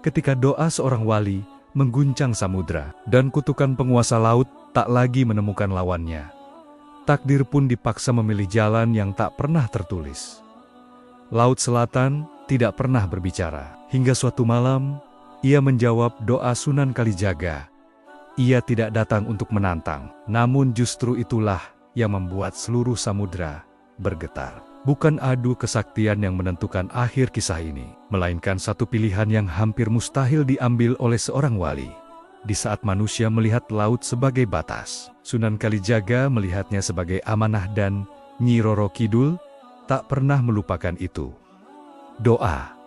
ketika doa seorang wali mengguncang samudra, dan kutukan penguasa laut tak lagi menemukan lawannya. Takdir pun dipaksa memilih jalan yang tak pernah tertulis. Laut Selatan tidak pernah berbicara. Hingga suatu malam, ia menjawab doa Sunan Kalijaga. Ia tidak datang untuk menantang, namun justru itulah yang membuat seluruh samudra bergetar. Bukan adu kesaktian yang menentukan akhir kisah ini, melainkan satu pilihan yang hampir mustahil diambil oleh seorang wali. Di saat manusia melihat laut sebagai batas, Sunan Kalijaga melihatnya sebagai amanah, dan Nyi Roro Kidul tak pernah melupakan itu. Doa.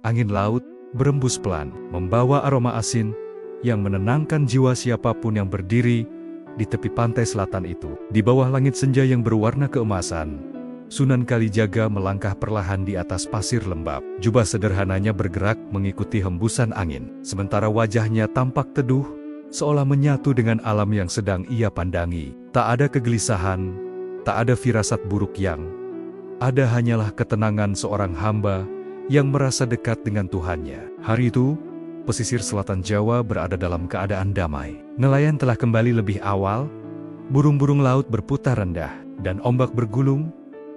Angin laut berembus pelan, membawa aroma asin yang menenangkan jiwa siapapun yang berdiri di tepi pantai selatan itu. Di bawah langit senja yang berwarna keemasan, Sunan Kalijaga melangkah perlahan di atas pasir lembab. Jubah sederhananya bergerak mengikuti hembusan angin, sementara wajahnya tampak teduh, seolah menyatu dengan alam yang sedang ia pandangi. Tak ada kegelisahan, tak ada firasat buruk, yang ada hanyalah ketenangan seorang hamba yang merasa dekat dengan Tuhannya. Hari itu, pesisir selatan Jawa berada dalam keadaan damai. Nelayan telah kembali lebih awal, burung-burung laut berputar rendah, dan ombak bergulung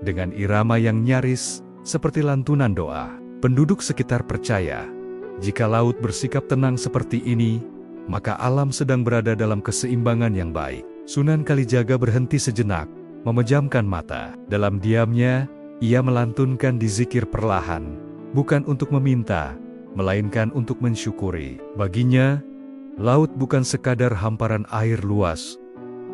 dengan irama yang nyaris seperti lantunan doa. Penduduk sekitar percaya, jika laut bersikap tenang seperti ini, maka alam sedang berada dalam keseimbangan yang baik. Sunan Kalijaga berhenti sejenak, memejamkan mata. Dalam diamnya, ia melantunkan dzikir perlahan, bukan untuk meminta, melainkan untuk mensyukuri. Baginya, laut bukan sekadar hamparan air luas,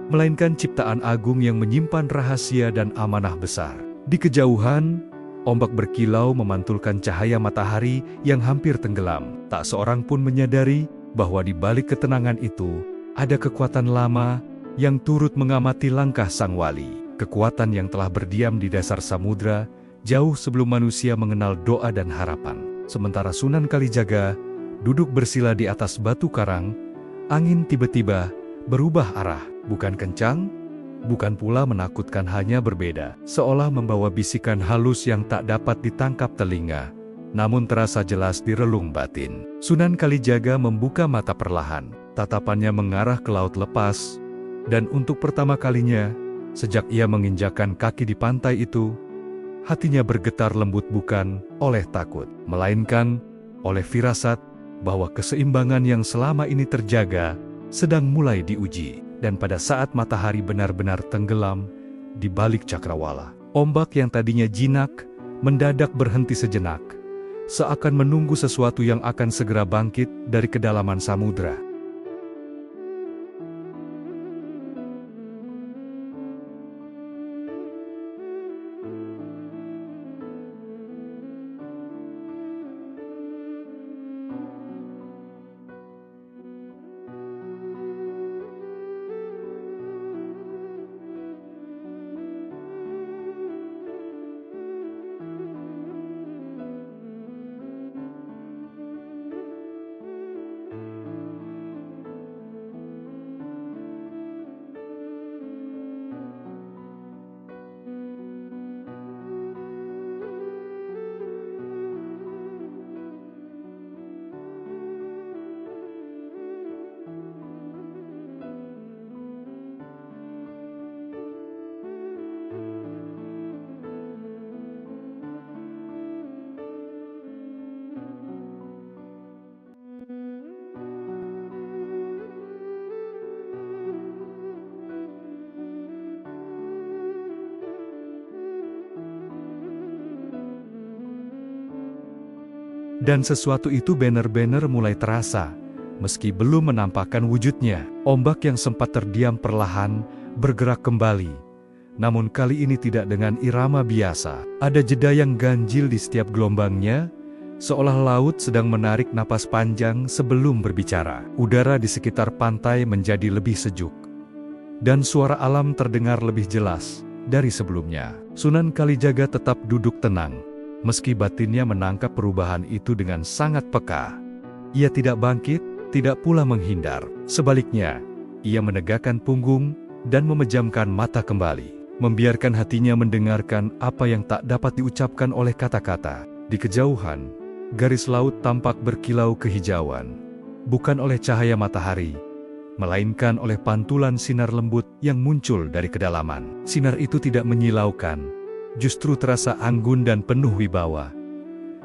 melainkan ciptaan agung yang menyimpan rahasia dan amanah besar. Di kejauhan, ombak berkilau memantulkan cahaya matahari yang hampir tenggelam. Tak seorang pun menyadari bahwa di balik ketenangan itu, ada kekuatan lama yang turut mengamati langkah sang wali. Kekuatan yang telah berdiam di dasar samudra, jauh sebelum manusia mengenal doa dan harapan. Sementara Sunan Kalijaga duduk bersila di atas batu karang, angin tiba-tiba berubah arah, bukan kencang, bukan pula menakutkan, hanya berbeda, seolah membawa bisikan halus yang tak dapat ditangkap telinga, namun terasa jelas di relung batin. Sunan Kalijaga membuka mata perlahan, tatapannya mengarah ke laut lepas, dan untuk pertama kalinya, sejak ia menginjakkan kaki di pantai itu, hatinya bergetar lembut, bukan oleh takut, melainkan oleh firasat bahwa keseimbangan yang selama ini terjaga sedang mulai diuji. Dan pada saat matahari benar-benar tenggelam di balik cakrawala, ombak yang tadinya jinak mendadak berhenti sejenak, seakan menunggu sesuatu yang akan segera bangkit dari kedalaman samudra. Dan sesuatu itu benar-benar mulai terasa, meski belum menampakkan wujudnya. Ombak yang sempat terdiam perlahan bergerak kembali, namun kali ini tidak dengan irama biasa. Ada jeda yang ganjil di setiap gelombangnya, seolah laut sedang menarik napas panjang sebelum berbicara. Udara di sekitar pantai menjadi lebih sejuk, dan suara alam terdengar lebih jelas dari sebelumnya. Sunan Kalijaga tetap duduk tenang, meski batinnya menangkap perubahan itu dengan sangat peka. Ia tidak bangkit, tidak pula menghindar. Sebaliknya, ia menegakkan punggung dan memejamkan mata kembali. membiarkan hatinya mendengarkan apa yang tak dapat diucapkan oleh kata-kata. Di kejauhan, garis laut tampak berkilau kehijauan, bukan oleh cahaya matahari, melainkan oleh pantulan sinar lembut yang muncul dari kedalaman. Sinar itu tidak menyilaukan, justru terasa anggun dan penuh wibawa,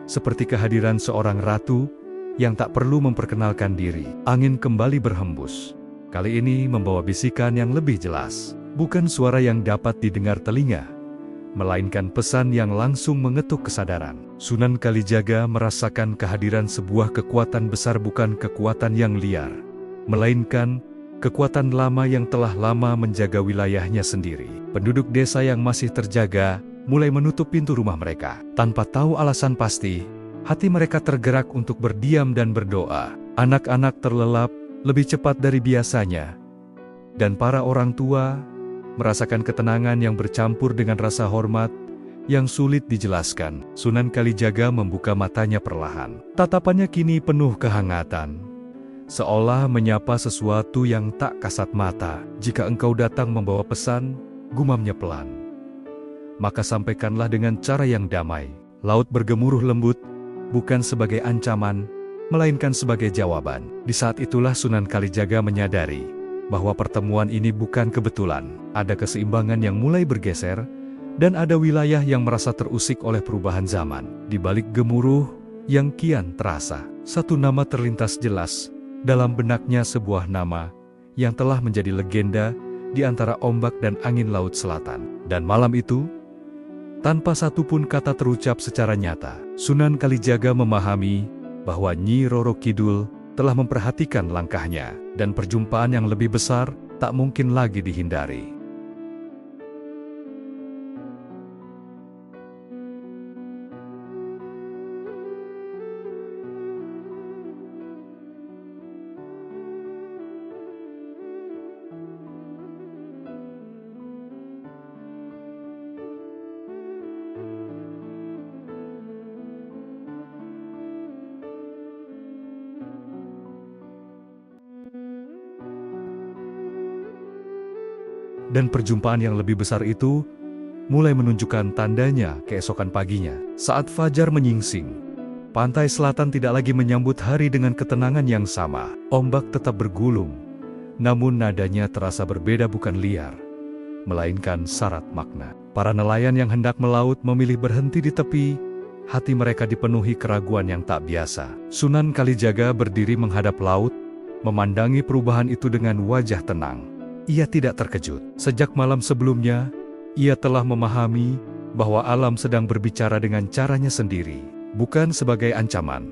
seperti kehadiran seorang ratu yang tak perlu memperkenalkan diri. Angin kembali berhembus, kali ini membawa bisikan yang lebih jelas. Bukan suara yang dapat didengar telinga, melainkan pesan yang langsung mengetuk kesadaran. Sunan Kalijaga merasakan kehadiran sebuah kekuatan besar, bukan kekuatan yang liar, melainkan kekuatan lama yang telah lama menjaga wilayahnya sendiri. Penduduk desa yang masih terjaga mulai menutup pintu rumah mereka. Tanpa tahu alasan pasti, hati mereka tergerak untuk berdiam dan berdoa. Anak-anak terlelap lebih cepat dari biasanya, dan para orang tua merasakan ketenangan yang bercampur dengan rasa hormat yang sulit dijelaskan. Sunan Kalijaga membuka matanya perlahan. Tatapannya kini penuh kehangatan, seolah menyapa sesuatu yang tak kasat mata. Jika engkau datang membawa pesan, gumamnya pelan, maka sampaikanlah dengan cara yang damai. Laut bergemuruh lembut, bukan sebagai ancaman, melainkan sebagai jawaban. Di saat itulah Sunan Kalijaga menyadari bahwa pertemuan ini bukan kebetulan. Ada keseimbangan yang mulai bergeser, dan ada wilayah yang merasa terusik oleh perubahan zaman. Di balik gemuruh yang kian terasa, satu nama terlintas jelas dalam benaknya, sebuah nama yang telah menjadi legenda di antara ombak dan angin laut selatan. Dan malam itu, tanpa satupun kata terucap secara nyata, Sunan Kalijaga memahami bahwa Nyi Roro Kidul telah memperhatikan langkahnya, dan perjumpaan yang lebih besar tak mungkin lagi dihindari. Dan perjumpaan yang lebih besar itu mulai menunjukkan tandanya keesokan paginya. Saat fajar menyingsing, pantai selatan tidak lagi menyambut hari dengan ketenangan yang sama. Ombak tetap bergulung, namun nadanya terasa berbeda, bukan liar, melainkan syarat makna. Para nelayan yang hendak melaut memilih berhenti di tepi. Hati mereka dipenuhi keraguan yang tak biasa. Sunan Kalijaga berdiri menghadap laut, memandangi perubahan itu dengan wajah tenang. Ia tidak terkejut. Sejak malam sebelumnya, ia telah memahami bahwa alam sedang berbicara dengan caranya sendiri, bukan sebagai ancaman,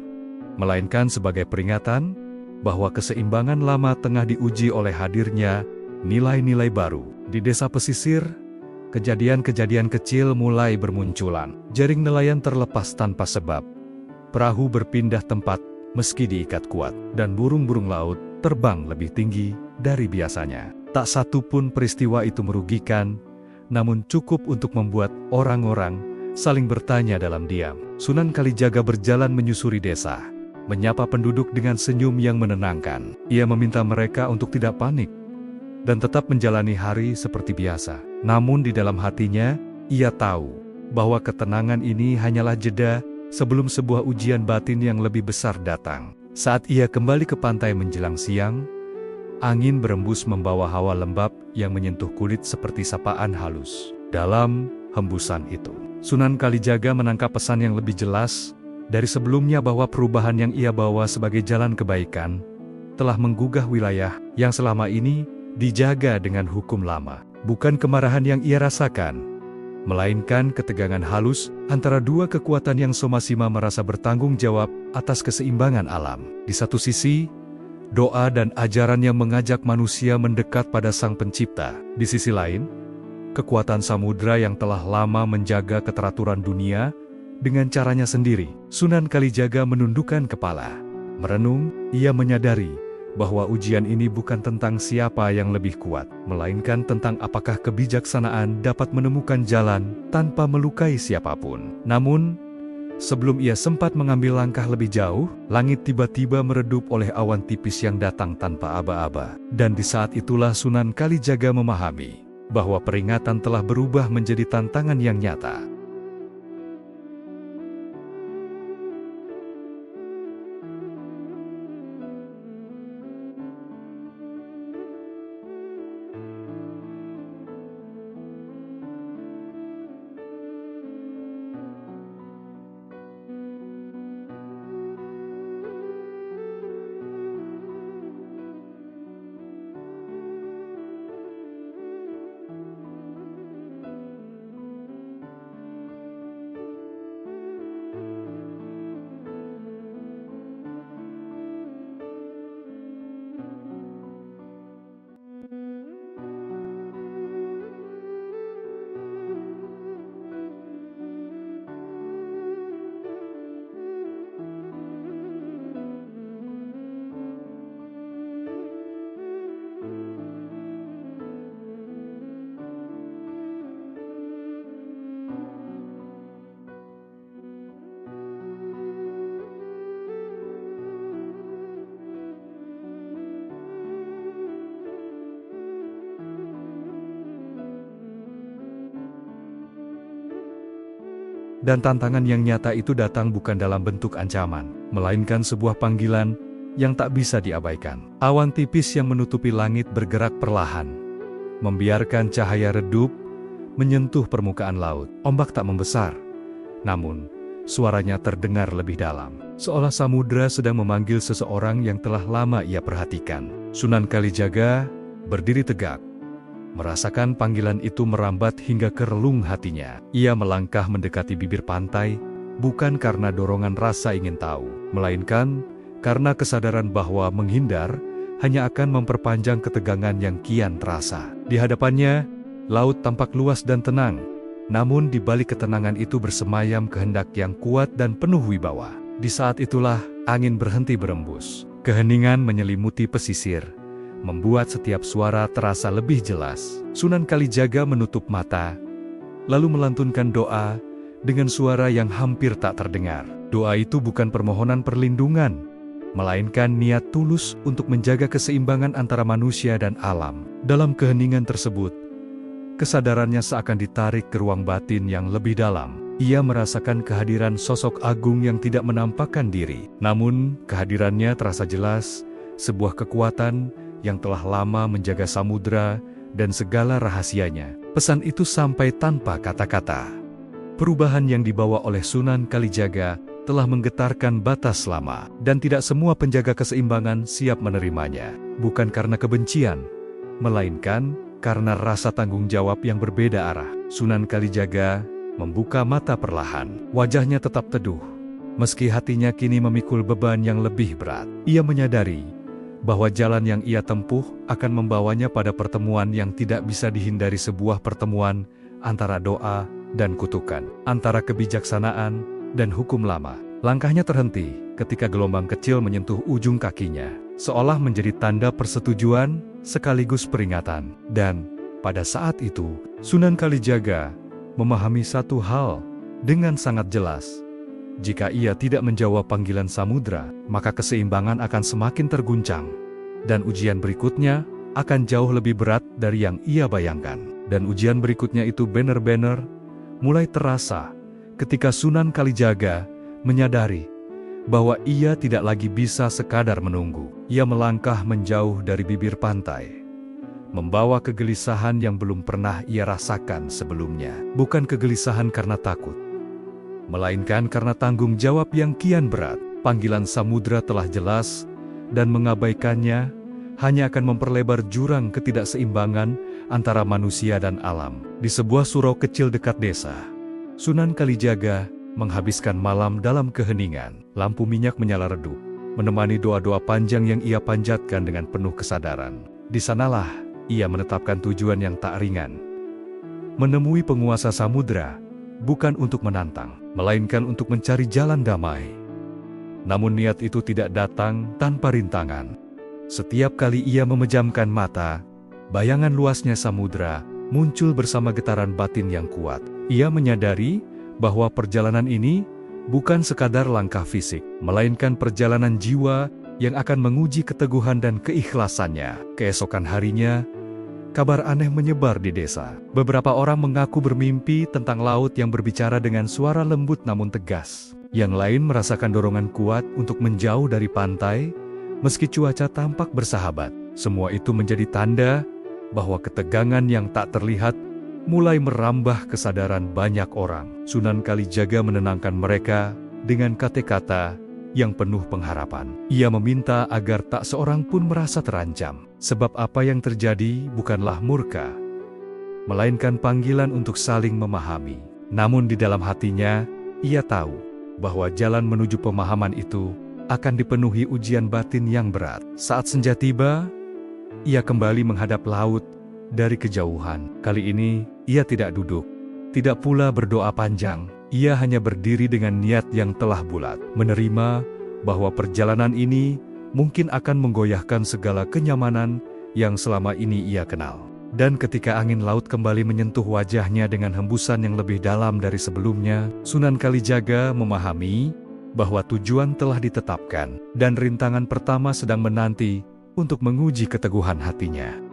melainkan sebagai peringatan bahwa keseimbangan lama tengah diuji oleh hadirnya nilai-nilai baru. Di desa pesisir, kejadian-kejadian kecil mulai bermunculan. Jaring nelayan terlepas tanpa sebab, perahu berpindah tempat meski diikat kuat, dan burung-burung laut terbang lebih tinggi dari biasanya. Tak satu pun peristiwa itu merugikan, namun cukup untuk membuat orang-orang saling bertanya dalam diam. Sunan Kalijaga berjalan menyusuri desa, menyapa penduduk dengan senyum yang menenangkan. Ia meminta mereka untuk tidak panik dan tetap menjalani hari seperti biasa. Namun di dalam hatinya, ia tahu bahwa ketenangan ini hanyalah jeda sebelum sebuah ujian batin yang lebih besar datang. Saat ia kembali ke pantai menjelang siang, angin berembus membawa hawa lembab yang menyentuh kulit seperti sapaan halus. Dalam hembusan itu, Sunan Kalijaga menangkap pesan yang lebih jelas dari sebelumnya, bahwa perubahan yang ia bawa sebagai jalan kebaikan telah menggugah wilayah yang selama ini dijaga dengan hukum lama. Bukan kemarahan yang ia rasakan, melainkan ketegangan halus antara dua kekuatan yang sama-sama merasa bertanggung jawab atas keseimbangan alam. Di satu sisi, doa dan ajaran yang mengajak manusia mendekat pada Sang Pencipta. Di sisi lain, kekuatan samudra yang telah lama menjaga keteraturan dunia dengan caranya sendiri. Sunan Kalijaga menundukkan kepala. Merenung, ia menyadari bahwa ujian ini bukan tentang siapa yang lebih kuat, melainkan tentang apakah kebijaksanaan dapat menemukan jalan tanpa melukai siapapun. Namun, sebelum ia sempat mengambil langkah lebih jauh, langit tiba-tiba meredup oleh awan tipis yang datang tanpa aba-aba. Dan di saat itulah Sunan Kalijaga memahami bahwa peringatan telah berubah menjadi tantangan yang nyata. Dan tantangan yang nyata itu datang bukan dalam bentuk ancaman, melainkan sebuah panggilan yang tak bisa diabaikan. Awan tipis yang menutupi langit bergerak perlahan, membiarkan cahaya redup menyentuh permukaan laut. Ombak tak membesar, namun suaranya terdengar lebih dalam, seolah samudera sedang memanggil seseorang yang telah lama ia perhatikan. Sunan Kalijaga berdiri tegak, merasakan panggilan itu merambat hingga ke relung hatinya. Ia melangkah mendekati bibir pantai, bukan karena dorongan rasa ingin tahu, melainkan karena kesadaran bahwa menghindar hanya akan memperpanjang ketegangan yang kian terasa. Di hadapannya, laut tampak luas dan tenang, namun di balik ketenangan itu bersemayam kehendak yang kuat dan penuh wibawa. Di saat itulah, angin berhenti berembus. Keheningan menyelimuti pesisir, membuat setiap suara terasa lebih jelas. Sunan Kalijaga menutup mata, lalu melantunkan doa dengan suara yang hampir tak terdengar. Doa itu bukan permohonan perlindungan, melainkan niat tulus untuk menjaga keseimbangan antara manusia dan alam. Dalam keheningan tersebut, kesadarannya seakan ditarik ke ruang batin yang lebih dalam. Ia merasakan kehadiran sosok agung yang tidak menampakkan diri. Namun, kehadirannya terasa jelas, sebuah kekuatan yang telah lama menjaga samudera dan segala rahasianya. Pesan itu sampai tanpa kata-kata. Perubahan yang dibawa oleh Sunan Kalijaga telah menggetarkan batas lama, dan tidak semua penjaga keseimbangan siap menerimanya. Bukan karena kebencian, melainkan karena rasa tanggung jawab yang berbeda arah. Sunan Kalijaga membuka mata perlahan. Wajahnya tetap teduh, meski hatinya kini memikul beban yang lebih berat. Ia menyadari bahwa jalan yang ia tempuh akan membawanya pada pertemuan yang tidak bisa dihindari, sebuah pertemuan antara doa dan kutukan, antara kebijaksanaan dan hukum lama. Langkahnya terhenti ketika gelombang kecil menyentuh ujung kakinya, seolah menjadi tanda persetujuan sekaligus peringatan. Dan pada saat itu, Sunan Kalijaga memahami satu hal dengan sangat jelas. Jika ia tidak menjawab panggilan samudera, maka keseimbangan akan semakin terguncang, dan ujian berikutnya akan jauh lebih berat dari yang ia bayangkan. Dan ujian berikutnya itu benar-benar mulai terasa ketika Sunan Kalijaga menyadari bahwa ia tidak lagi bisa sekadar menunggu. Ia melangkah menjauh dari bibir pantai, membawa kegelisahan yang belum pernah ia rasakan sebelumnya. Bukan kegelisahan karena takut, melainkan karena tanggung jawab yang kian berat. Panggilan samudera telah jelas, dan mengabaikannya hanya akan memperlebar jurang ketidakseimbangan antara manusia dan alam. Di sebuah surau kecil dekat desa, Sunan Kalijaga menghabiskan malam dalam keheningan. Lampu minyak menyala redup, menemani doa-doa panjang yang ia panjatkan dengan penuh kesadaran. Di sanalah ia menetapkan tujuan yang tak ringan: menemui penguasa samudera, bukan untuk menantang, melainkan untuk mencari jalan damai. Namun niat itu tidak datang tanpa rintangan. Setiap kali ia memejamkan mata, bayangan luasnya samudera muncul bersama getaran batin yang kuat. Ia menyadari bahwa perjalanan ini bukan sekadar langkah fisik, melainkan perjalanan jiwa yang akan menguji keteguhan dan keikhlasannya. Keesokan harinya, kabar aneh menyebar di desa. Beberapa orang mengaku bermimpi tentang laut yang berbicara dengan suara lembut namun tegas. Yang lain merasakan dorongan kuat untuk menjauh dari pantai, meski cuaca tampak bersahabat. Semua itu menjadi tanda bahwa ketegangan yang tak terlihat mulai merambah kesadaran banyak orang. Sunan Kalijaga menenangkan mereka dengan kata-kata yang penuh pengharapan. Ia meminta agar tak seorang pun merasa terancam, sebab apa yang terjadi bukanlah murka, melainkan panggilan untuk saling memahami. Namun di dalam hatinya, ia tahu bahwa jalan menuju pemahaman itu akan dipenuhi ujian batin yang berat. Saat senja tiba, ia kembali menghadap laut dari kejauhan. Kali ini, ia tidak duduk, tidak pula berdoa panjang. Ia hanya berdiri dengan niat yang telah bulat, menerima bahwa perjalanan ini mungkin akan menggoyahkan segala kenyamanan yang selama ini ia kenal. Dan ketika angin laut kembali menyentuh wajahnya dengan hembusan yang lebih dalam dari sebelumnya, Sunan Kalijaga memahami bahwa tujuan telah ditetapkan dan rintangan pertama sedang menanti untuk menguji keteguhan hatinya.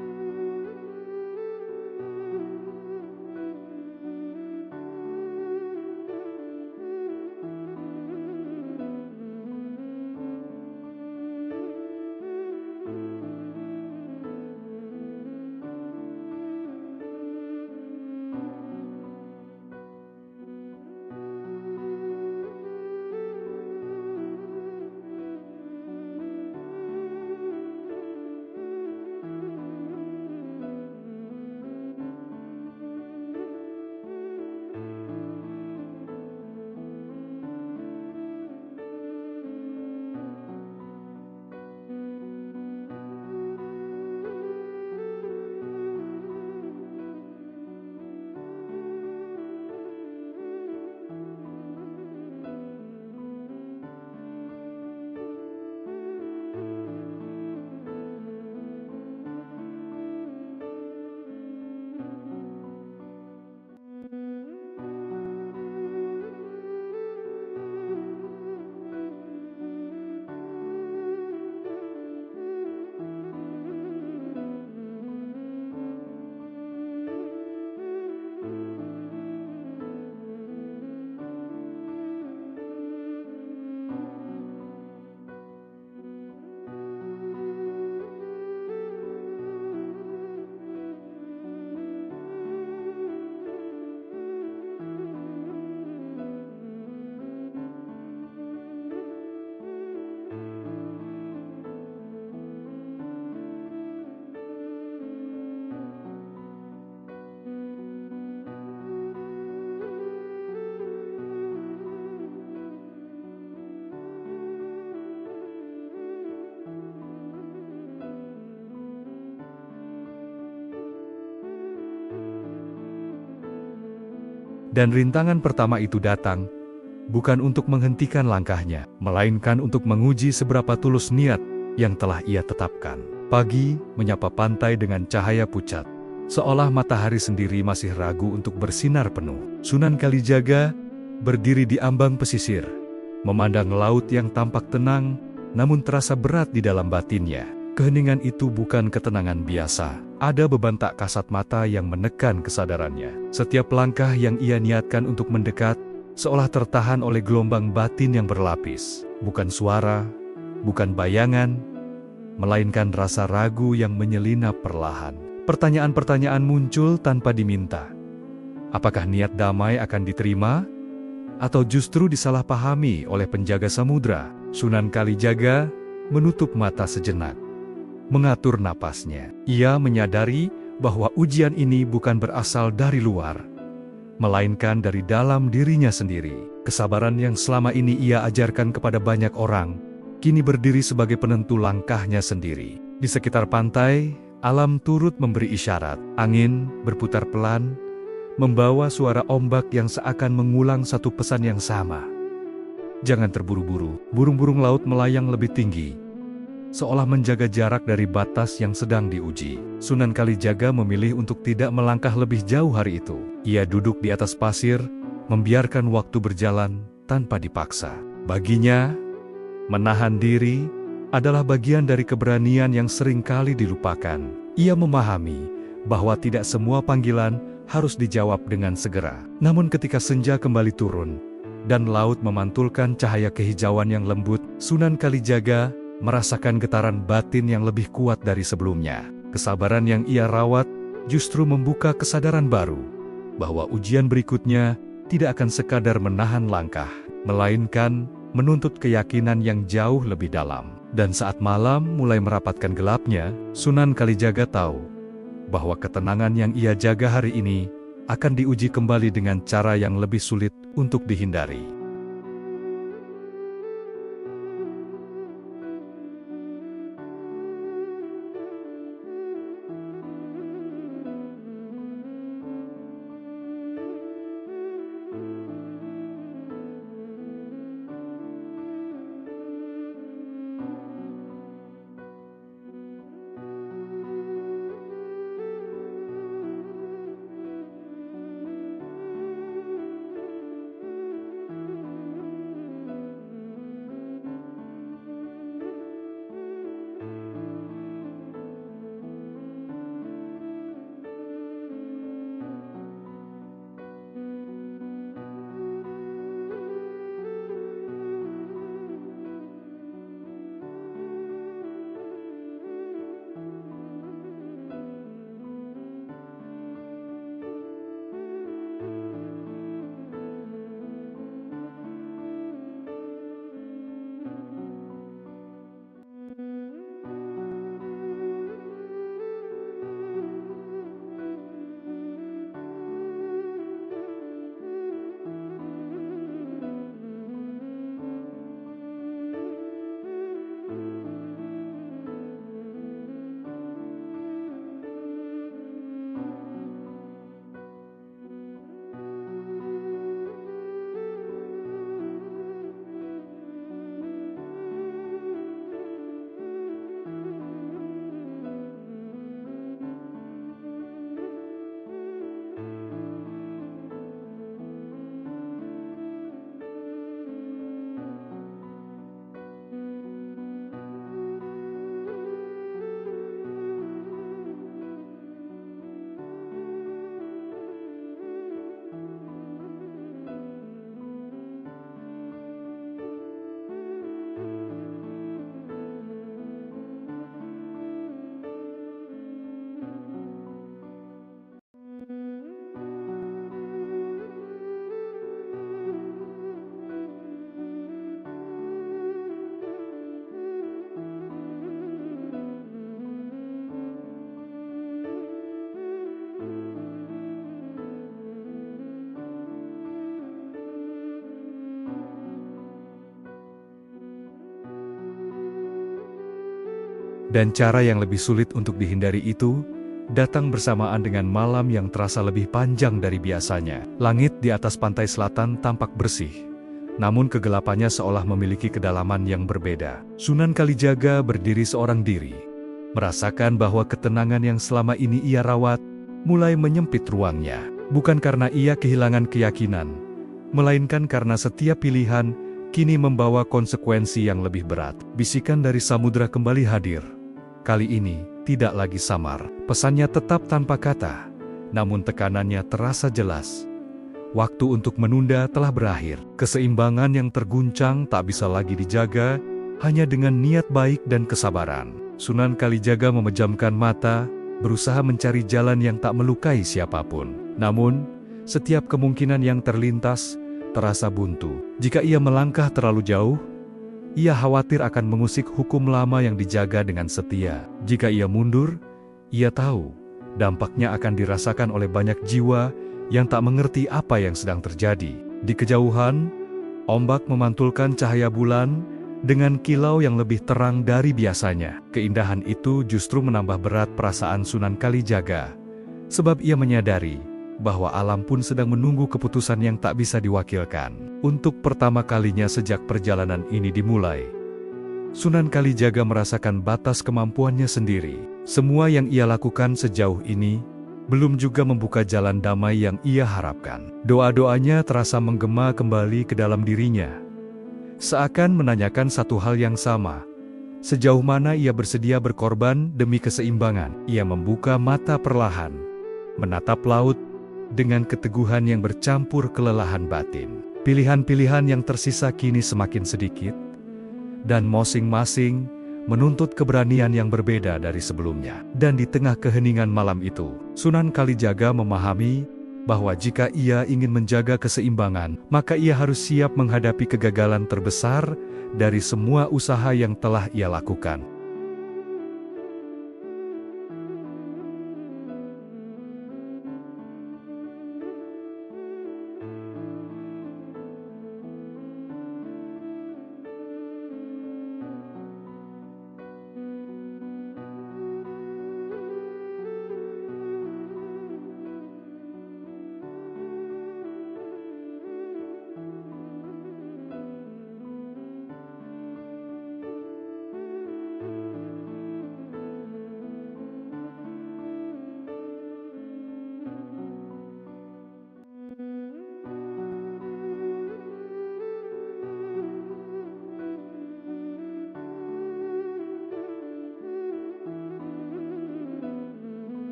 Dan rintangan pertama itu datang, bukan untuk menghentikan langkahnya, melainkan untuk menguji seberapa tulus niat yang telah ia tetapkan. Pagi menyapa pantai dengan cahaya pucat, seolah matahari sendiri masih ragu untuk bersinar penuh. Sunan Kalijaga berdiri di ambang pesisir, memandang laut yang tampak tenang, namun terasa berat di dalam batinnya. Keheningan itu bukan ketenangan biasa. Ada beban tak kasat mata yang menekan kesadarannya. Setiap langkah yang ia niatkan untuk mendekat, seolah tertahan oleh gelombang batin yang berlapis. Bukan suara, bukan bayangan, melainkan rasa ragu yang menyelinap perlahan. Pertanyaan-pertanyaan muncul tanpa diminta. Apakah niat damai akan diterima? Atau justru disalahpahami oleh penjaga samudra? Sunan Kalijaga menutup mata sejenak, mengatur napasnya. Ia menyadari bahwa ujian ini bukan berasal dari luar, melainkan dari dalam dirinya sendiri. Kesabaran yang selama ini ia ajarkan kepada banyak orang, kini berdiri sebagai penentu langkahnya sendiri. Di sekitar pantai, alam turut memberi isyarat. Angin berputar pelan, membawa suara ombak yang seakan mengulang satu pesan yang sama. Jangan terburu-buru. Burung-burung laut melayang lebih tinggi, seolah menjaga jarak dari batas yang sedang diuji. Sunan Kalijaga memilih untuk tidak melangkah lebih jauh hari itu. Ia duduk di atas pasir, membiarkan waktu berjalan tanpa dipaksa. Baginya, menahan diri adalah bagian dari keberanian yang seringkali dilupakan. Ia memahami bahwa tidak semua panggilan harus dijawab dengan segera. Namun ketika senja kembali turun, dan laut memantulkan cahaya kehijauan yang lembut, Sunan Kalijaga merasakan getaran batin yang lebih kuat dari sebelumnya. Kesabaran yang ia rawat justru membuka kesadaran baru, bahwa ujian berikutnya tidak akan sekadar menahan langkah, melainkan menuntut keyakinan yang jauh lebih dalam. Dan saat malam mulai merapatkan gelapnya, Sunan Kalijaga tahu bahwa ketenangan yang ia jaga hari ini akan diuji kembali dengan cara yang lebih sulit untuk dihindari. Dan cara yang lebih sulit untuk dihindari itu datang bersamaan dengan malam yang terasa lebih panjang dari biasanya. Langit di atas pantai selatan tampak bersih, namun kegelapannya seolah memiliki kedalaman yang berbeda. Sunan Kalijaga berdiri seorang diri, merasakan bahwa ketenangan yang selama ini ia rawat mulai menyempit ruangnya. Bukan karena ia kehilangan keyakinan, melainkan karena setiap pilihan kini membawa konsekuensi yang lebih berat. Bisikan dari samudera kembali hadir. Kali ini tidak lagi samar. Pesannya tetap tanpa kata, namun tekanannya terasa jelas. Waktu untuk menunda telah berakhir. Keseimbangan yang terguncang tak bisa lagi dijaga hanya dengan niat baik dan kesabaran. Sunan Kalijaga memejamkan mata, berusaha mencari jalan yang tak melukai siapapun. Namun, setiap kemungkinan yang terlintas terasa buntu. Jika ia melangkah terlalu jauh, ia khawatir akan mengusik hukum lama yang dijaga dengan setia. Jika ia mundur, ia tahu dampaknya akan dirasakan oleh banyak jiwa yang tak mengerti apa yang sedang terjadi. Di kejauhan, ombak memantulkan cahaya bulan dengan kilau yang lebih terang dari biasanya. Keindahan itu justru menambah berat perasaan Sunan Kalijaga, sebab ia menyadari bahwa alam pun sedang menunggu keputusan yang tak bisa diwakilkan. Untuk pertama kalinya sejak perjalanan ini dimulai, Sunan Kalijaga merasakan batas kemampuannya sendiri. Semua yang ia lakukan sejauh ini belum juga membuka jalan damai yang ia harapkan. Doa-doanya terasa menggema kembali ke dalam dirinya, seakan menanyakan satu hal yang sama. Sejauh mana ia bersedia berkorban demi keseimbangan. Ia membuka mata perlahan, menatap laut dengan keteguhan yang bercampur kelelahan batin. Pilihan-pilihan yang tersisa kini semakin sedikit, dan masing-masing menuntut keberanian yang berbeda dari sebelumnya. Dan di tengah keheningan malam itu, Sunan Kalijaga memahami bahwa jika ia ingin menjaga keseimbangan, maka ia harus siap menghadapi kegagalan terbesar dari semua usaha yang telah ia lakukan.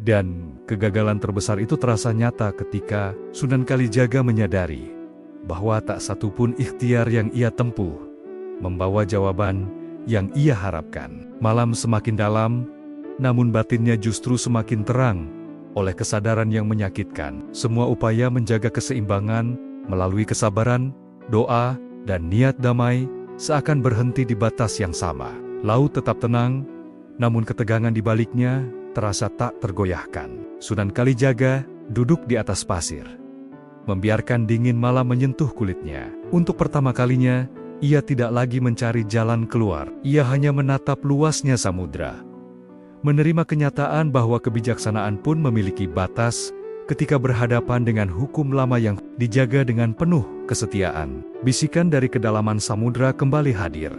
Dan kegagalan terbesar itu terasa nyata ketika Sunan Kalijaga menyadari bahwa tak satu pun ikhtiar yang ia tempuh membawa jawaban yang ia harapkan. Malam semakin dalam, namun batinnya justru semakin terang oleh kesadaran yang menyakitkan. Semua upaya menjaga keseimbangan melalui kesabaran, doa, dan niat damai seakan berhenti di batas yang sama. Laut tetap tenang, namun ketegangan di baliknya terasa tak tergoyahkan. Sunan Kalijaga duduk di atas pasir, membiarkan dingin malam menyentuh kulitnya. Untuk pertama kalinya, ia tidak lagi mencari jalan keluar. Ia hanya menatap luasnya samudra, menerima kenyataan bahwa kebijaksanaan pun memiliki batas ketika berhadapan dengan hukum lama yang dijaga dengan penuh kesetiaan. Bisikan dari kedalaman samudra kembali hadir.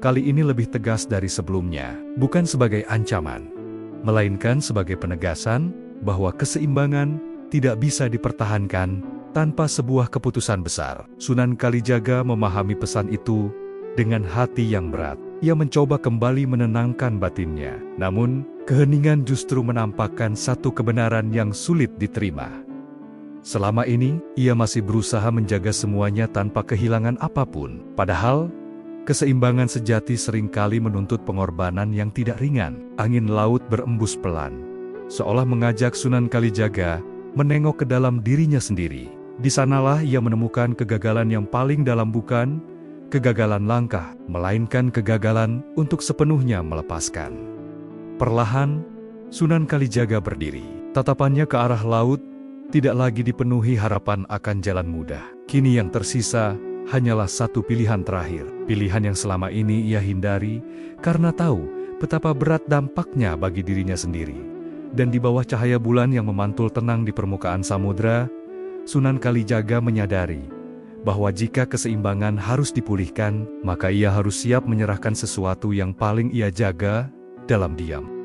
Kali ini lebih tegas dari sebelumnya, bukan sebagai ancaman, melainkan sebagai penegasan bahwa keseimbangan tidak bisa dipertahankan tanpa sebuah keputusan besar. Sunan Kalijaga memahami pesan itu dengan hati yang berat. Ia mencoba kembali menenangkan batinnya, namun keheningan justru menampakkan satu kebenaran yang sulit diterima. Selama ini, ia masih berusaha menjaga semuanya tanpa kehilangan apapun. Padahal, keseimbangan sejati seringkali menuntut pengorbanan yang tidak ringan. Angin laut berembus pelan, seolah mengajak Sunan Kalijaga menengok ke dalam dirinya sendiri. Di sanalah ia menemukan kegagalan yang paling dalam, bukan kegagalan langkah, melainkan kegagalan untuk sepenuhnya melepaskan. Perlahan, Sunan Kalijaga berdiri. Tatapannya ke arah laut tidak lagi dipenuhi harapan akan jalan mudah. Kini yang tersisa hanyalah satu pilihan terakhir. Pilihan yang selama ini ia hindari karena tahu betapa berat dampaknya bagi dirinya sendiri. Dan di bawah cahaya bulan yang memantul tenang di permukaan samudra, Sunan Kalijaga menyadari bahwa jika keseimbangan harus dipulihkan, maka ia harus siap menyerahkan sesuatu yang paling ia jaga dalam diam.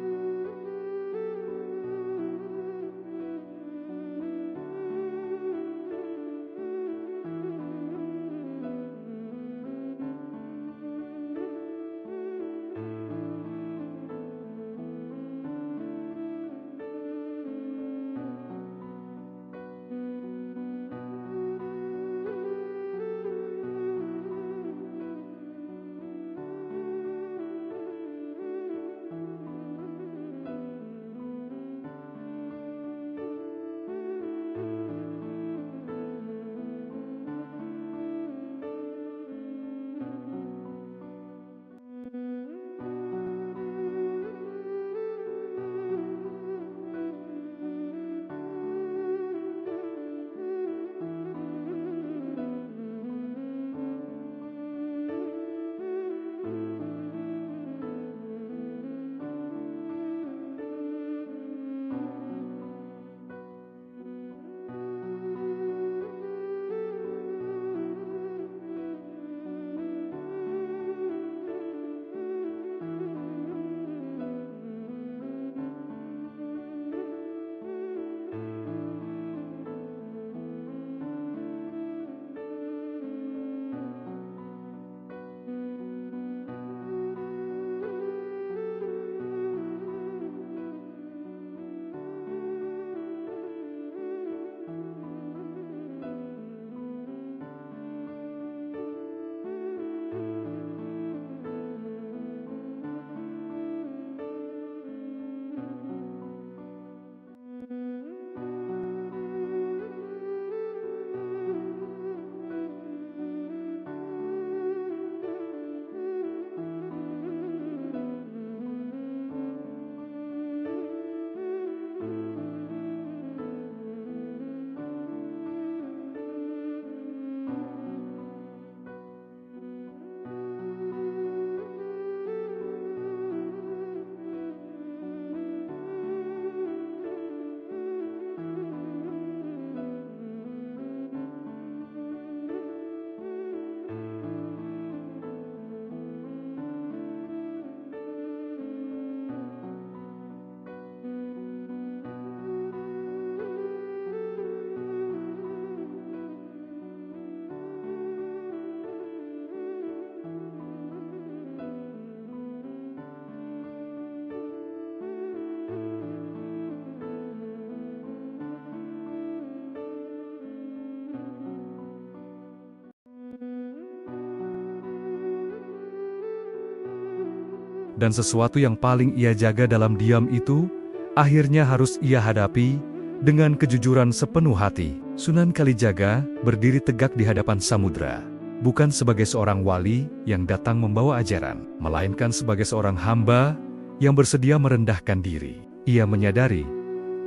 Dan sesuatu yang paling ia jaga dalam diam itu, akhirnya harus ia hadapi dengan kejujuran sepenuh hati. Sunan Kalijaga berdiri tegak di hadapan samudra, bukan sebagai seorang wali yang datang membawa ajaran, melainkan sebagai seorang hamba yang bersedia merendahkan diri. Ia menyadari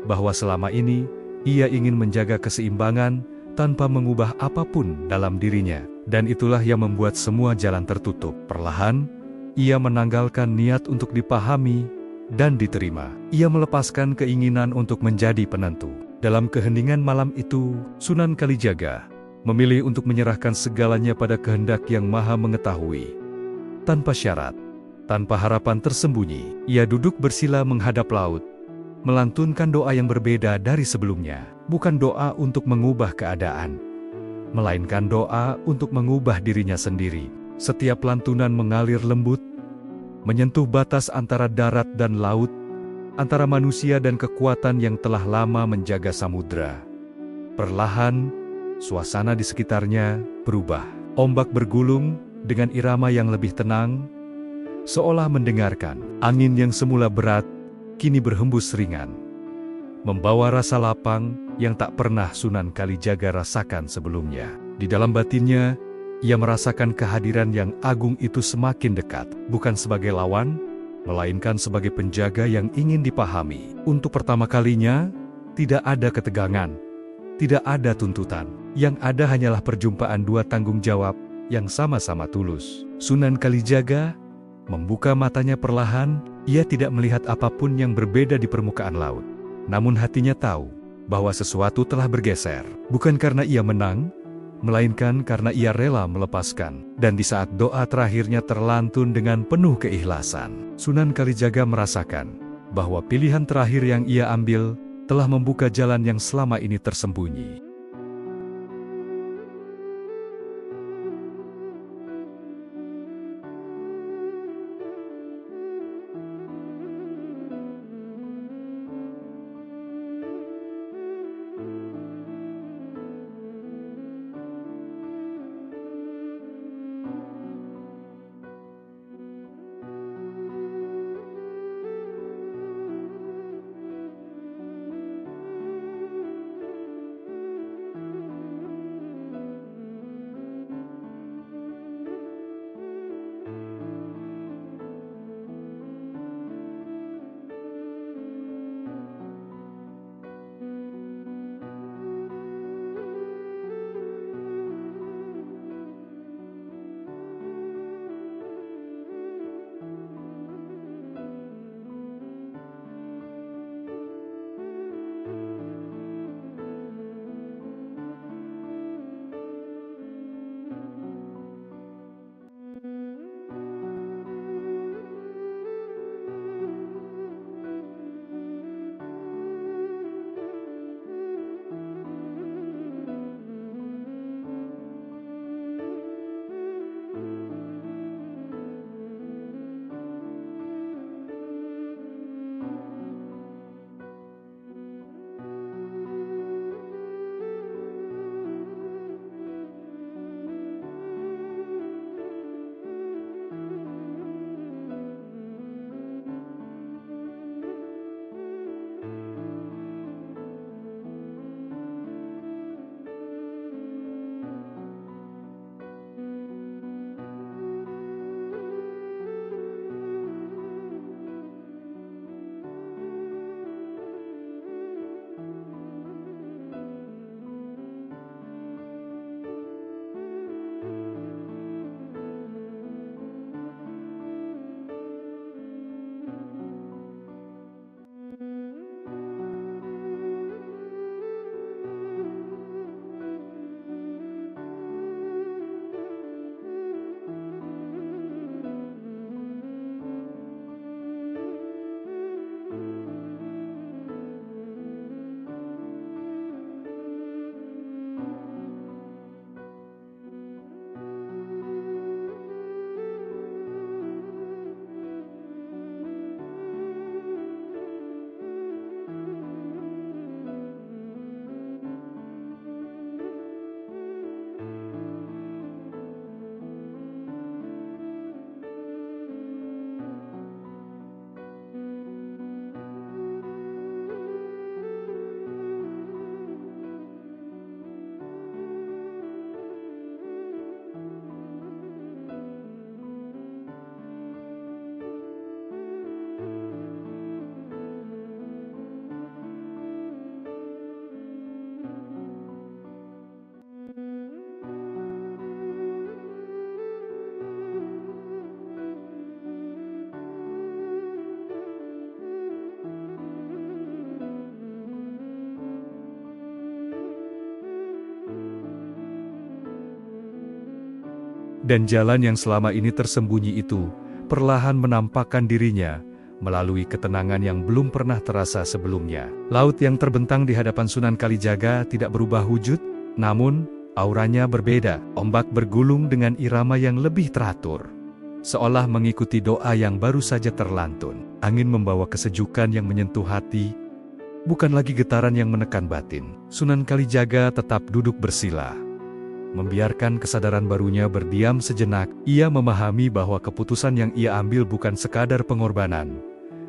bahwa selama ini ia ingin menjaga keseimbangan tanpa mengubah apapun dalam dirinya, dan itulah yang membuat semua jalan tertutup. Perlahan, ia menanggalkan niat untuk dipahami dan diterima. Ia melepaskan keinginan untuk menjadi penentu. Dalam keheningan malam itu, Sunan Kalijaga memilih untuk menyerahkan segalanya pada kehendak yang Maha Mengetahui. Tanpa syarat, tanpa harapan tersembunyi, ia duduk bersila menghadap laut, melantunkan doa yang berbeda dari sebelumnya. Bukan doa untuk mengubah keadaan, melainkan doa untuk mengubah dirinya sendiri. Setiap lantunan mengalir lembut, menyentuh batas antara darat dan laut, antara manusia dan kekuatan yang telah lama menjaga samudra. Perlahan, suasana di sekitarnya berubah. Ombak bergulung dengan irama yang lebih tenang, seolah mendengarkan. Angin yang semula berat, kini berhembus ringan, membawa rasa lapang yang tak pernah Sunan Kalijaga rasakan sebelumnya. Di dalam batinnya, ia merasakan kehadiran yang agung itu semakin dekat, bukan sebagai lawan, melainkan sebagai penjaga yang ingin dipahami. Untuk pertama kalinya, tidak ada ketegangan, tidak ada tuntutan. Yang ada hanyalah perjumpaan dua tanggung jawab yang sama-sama tulus. Sunan Kalijaga membuka matanya perlahan. Ia tidak melihat apapun yang berbeda di permukaan laut. Namun hatinya tahu bahwa sesuatu telah bergeser. Bukan karena ia menang, melainkan karena ia rela melepaskan. Dan di saat doa terakhirnya terlantun dengan penuh keikhlasan, Sunan Kalijaga merasakan bahwa pilihan terakhir yang ia ambil telah membuka jalan yang selama ini tersembunyi. Dan jalan yang selama ini tersembunyi itu perlahan menampakkan dirinya melalui ketenangan yang belum pernah terasa sebelumnya. Laut yang terbentang di hadapan Sunan Kalijaga tidak berubah wujud, namun auranya berbeda. Ombak bergulung dengan irama yang lebih teratur, seolah mengikuti doa yang baru saja terlantun. Angin membawa kesejukan yang menyentuh hati, bukan lagi getaran yang menekan batin. Sunan Kalijaga tetap duduk bersila. Membiarkan kesadaran barunya berdiam sejenak, ia memahami bahwa keputusan yang ia ambil bukan sekadar pengorbanan,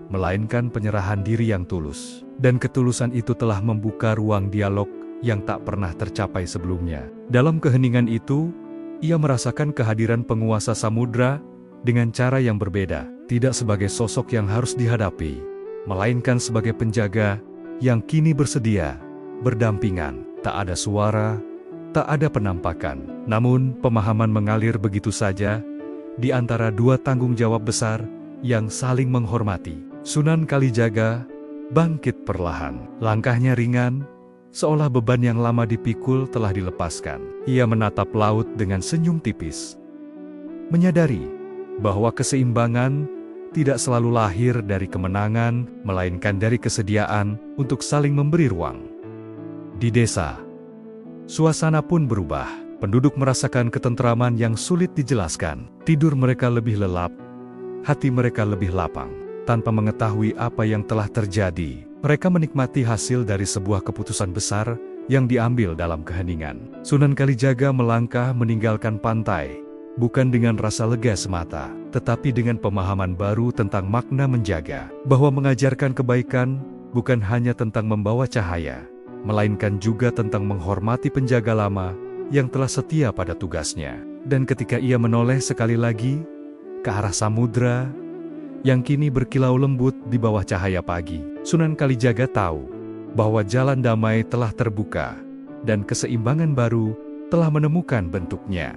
melainkan penyerahan diri yang tulus. Dan ketulusan itu telah membuka ruang dialog yang tak pernah tercapai sebelumnya. Dalam keheningan itu, ia merasakan kehadiran penguasa samudra dengan cara yang berbeda, tidak sebagai sosok yang harus dihadapi, melainkan sebagai penjaga yang kini bersedia berdampingan. Tak ada suara, tak ada penampakan, namun pemahaman mengalir begitu saja di antara dua tanggung jawab besar yang saling menghormati. Sunan Kalijaga bangkit perlahan. Langkahnya ringan, seolah beban yang lama dipikul telah dilepaskan. Ia menatap laut dengan senyum tipis, menyadari bahwa keseimbangan tidak selalu lahir dari kemenangan, melainkan dari kesediaan untuk saling memberi ruang. Di desa, suasana pun berubah. Penduduk merasakan ketentraman yang sulit dijelaskan. Tidur mereka lebih lelap, hati mereka lebih lapang. Tanpa mengetahui apa yang telah terjadi, mereka menikmati hasil dari sebuah keputusan besar yang diambil dalam keheningan. Sunan Kalijaga melangkah meninggalkan pantai, bukan dengan rasa lega semata, tetapi dengan pemahaman baru tentang makna menjaga, bahwa mengajarkan kebaikan bukan hanya tentang membawa cahaya, melainkan juga tentang menghormati penjaga lama yang telah setia pada tugasnya. Dan ketika ia menoleh sekali lagi ke arah samudra yang kini berkilau lembut di bawah cahaya pagi, Sunan Kalijaga tahu bahwa jalan damai telah terbuka dan keseimbangan baru telah menemukan bentuknya.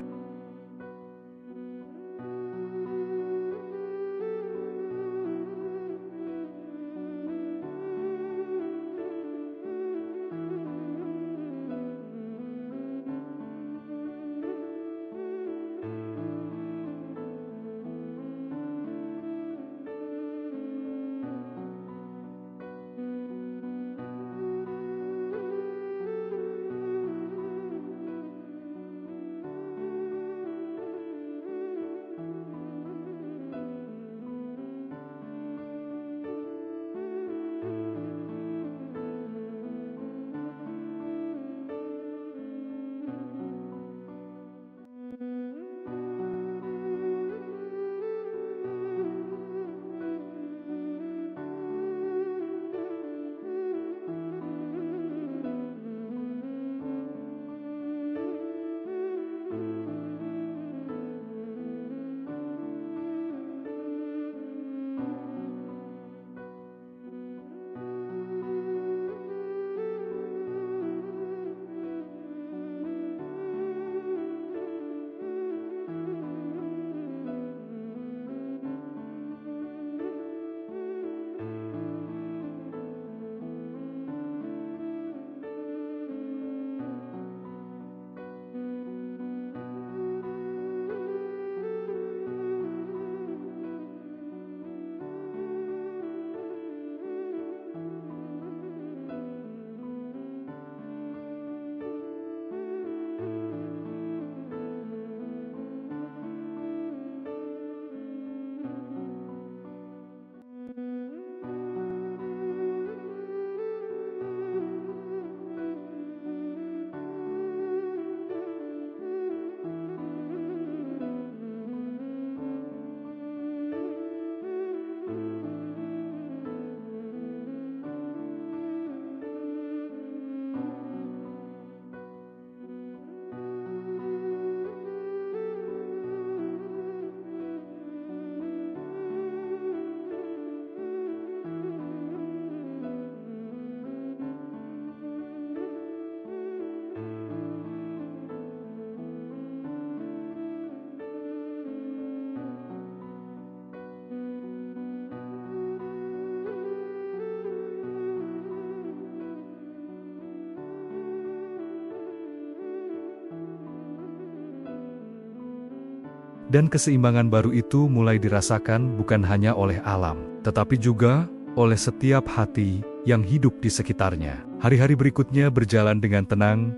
Dan keseimbangan baru itu mulai dirasakan bukan hanya oleh alam, tetapi juga oleh setiap hati yang hidup di sekitarnya. Hari-hari berikutnya berjalan dengan tenang,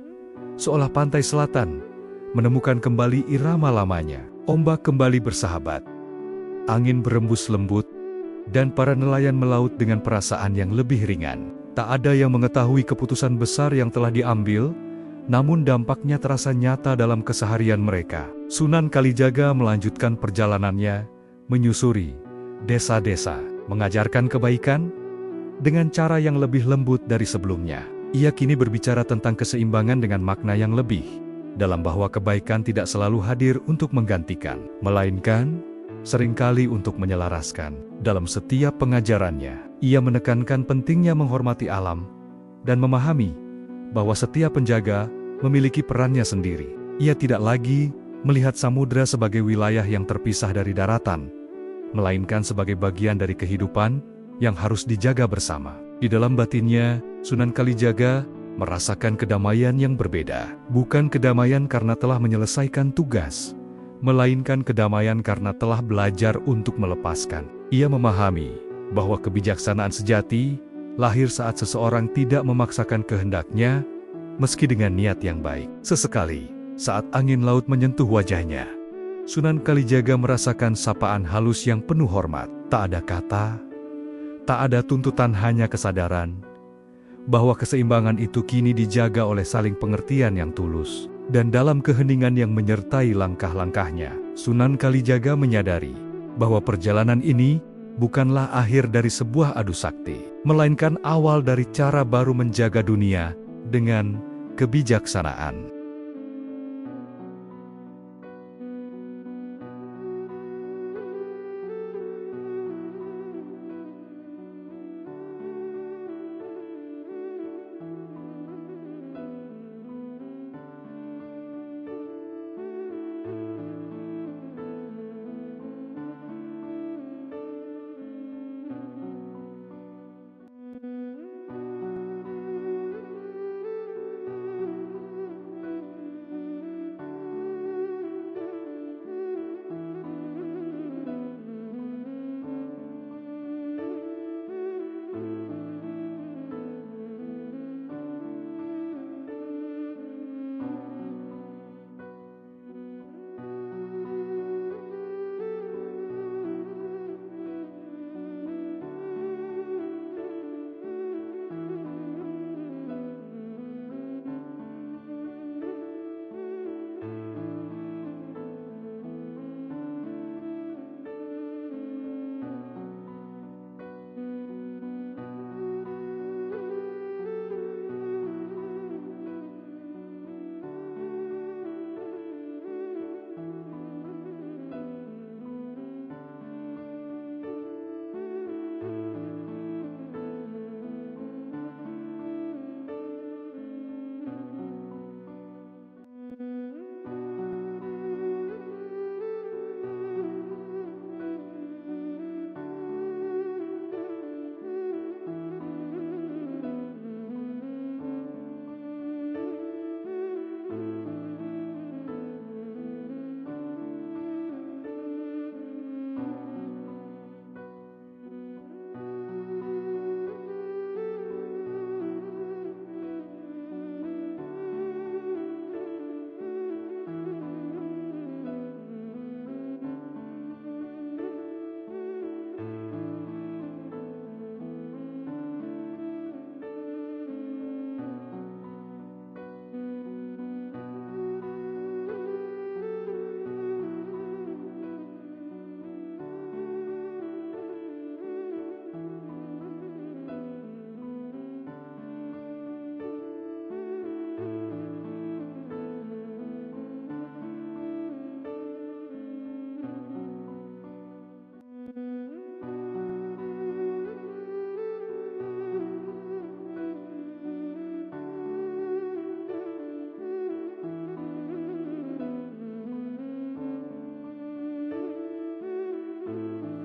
seolah pantai selatan menemukan kembali irama lamanya. Ombak kembali bersahabat, angin berembus lembut, dan para nelayan melaut dengan perasaan yang lebih ringan. Tak ada yang mengetahui keputusan besar yang telah diambil, namun dampaknya terasa nyata dalam keseharian mereka. Sunan Kalijaga melanjutkan perjalanannya, menyusuri desa-desa, mengajarkan kebaikan dengan cara yang lebih lembut dari sebelumnya. Ia kini berbicara tentang keseimbangan dengan makna yang lebih dalam, bahwa kebaikan tidak selalu hadir untuk menggantikan, melainkan seringkali untuk menyelaraskan. Dalam setiap pengajarannya, ia menekankan pentingnya menghormati alam dan memahami bahwa setiap penjaga memiliki perannya sendiri. Ia tidak lagi melihat samudera sebagai wilayah yang terpisah dari daratan, melainkan sebagai bagian dari kehidupan yang harus dijaga bersama. Di dalam batinnya, Sunan Kalijaga merasakan kedamaian yang berbeda. Bukan kedamaian karena telah menyelesaikan tugas, melainkan kedamaian karena telah belajar untuk melepaskan. Ia memahami bahwa kebijaksanaan sejati lahir saat seseorang tidak memaksakan kehendaknya, meski dengan niat yang baik. Sesekali, saat angin laut menyentuh wajahnya, Sunan Kalijaga merasakan sapaan halus yang penuh hormat. Tak ada kata, tak ada tuntutan, hanya kesadaran bahwa keseimbangan itu kini dijaga oleh saling pengertian yang tulus. Dan dalam keheningan yang menyertai langkah-langkahnya, Sunan Kalijaga menyadari bahwa perjalanan ini bukanlah akhir dari sebuah adu sakti, melainkan awal dari cara baru menjaga dunia dengan kebijaksanaan.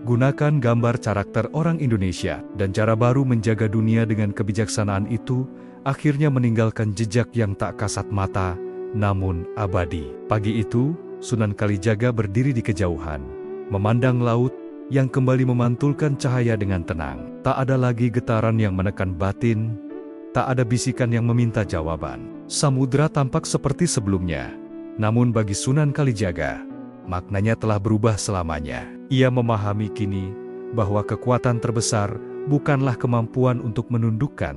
Gunakan gambar karakter orang Indonesia, dan cara baru menjaga dunia dengan kebijaksanaan itu akhirnya meninggalkan jejak yang tak kasat mata, namun abadi. Pagi itu, Sunan Kalijaga berdiri di kejauhan, memandang laut yang kembali memantulkan cahaya dengan tenang. Tak ada lagi getaran yang menekan batin, tak ada bisikan yang meminta jawaban. Samudra tampak seperti sebelumnya, namun bagi Sunan Kalijaga, maknanya telah berubah selamanya. Ia memahami kini bahwa kekuatan terbesar bukanlah kemampuan untuk menundukkan,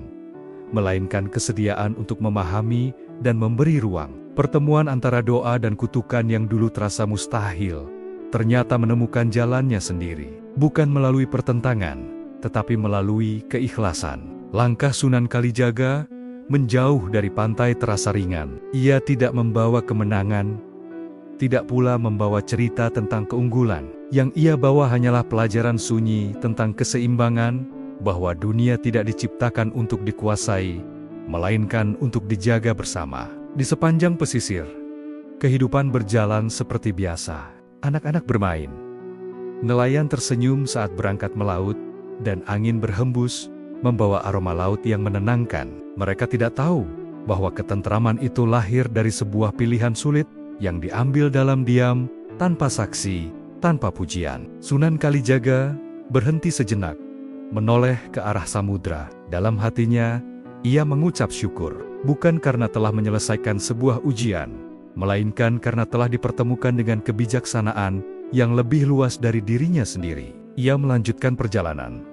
melainkan kesediaan untuk memahami dan memberi ruang. Pertemuan antara doa dan kutukan yang dulu terasa mustahil, ternyata menemukan jalannya sendiri. Bukan melalui pertentangan, tetapi melalui keikhlasan. Langkah Sunan Kalijaga menjauh dari pantai terasa ringan. Ia tidak membawa kemenangan, tidak pula membawa cerita tentang keunggulan. Yang ia bawa hanyalah pelajaran sunyi tentang keseimbangan, bahwa dunia tidak diciptakan untuk dikuasai, melainkan untuk dijaga bersama. Di sepanjang pesisir, kehidupan berjalan seperti biasa. Anak-anak bermain, nelayan tersenyum saat berangkat melaut, dan angin berhembus, membawa aroma laut yang menenangkan. Mereka tidak tahu bahwa ketentraman itu lahir dari sebuah pilihan sulit yang diambil dalam diam, tanpa saksi, tanpa pujian. Sunan Kalijaga berhenti sejenak, menoleh ke arah samudra. Dalam hatinya, ia mengucap syukur, bukan karena telah menyelesaikan sebuah ujian, melainkan karena telah dipertemukan dengan kebijaksanaan yang lebih luas dari dirinya sendiri. Ia melanjutkan perjalanan,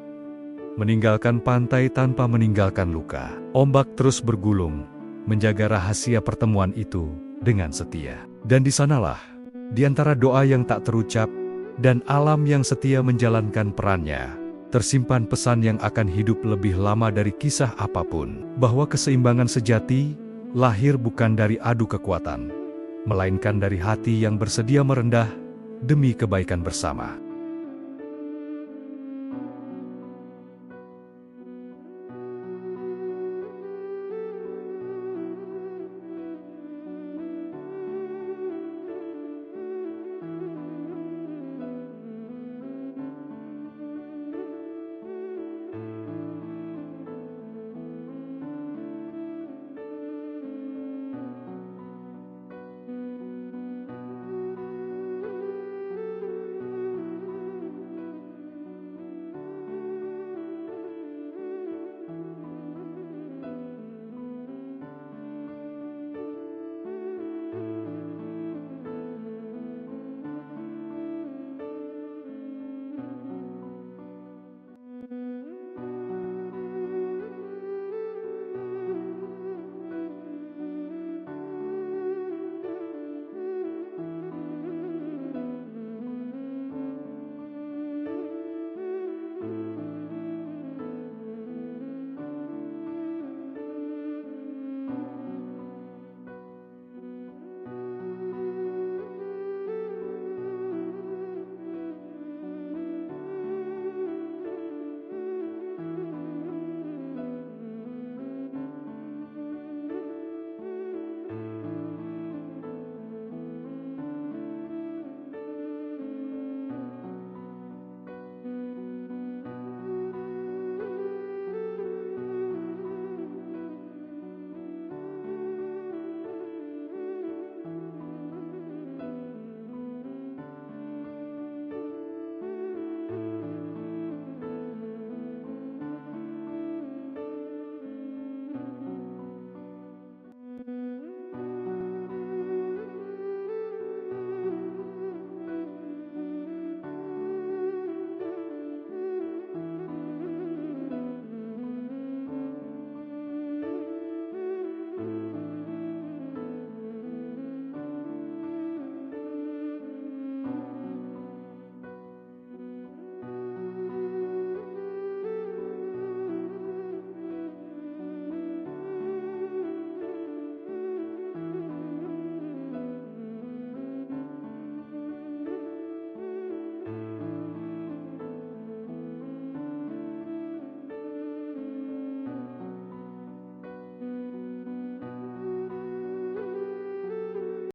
meninggalkan pantai tanpa meninggalkan luka. Ombak terus bergulung, menjaga rahasia pertemuan itu dengan setia. Dan di sanalah, di antara doa yang tak terucap, dan alam yang setia menjalankan perannya, tersimpan pesan yang akan hidup lebih lama dari kisah apapun, bahwa keseimbangan sejati lahir bukan dari adu kekuatan, melainkan dari hati yang bersedia merendah demi kebaikan bersama.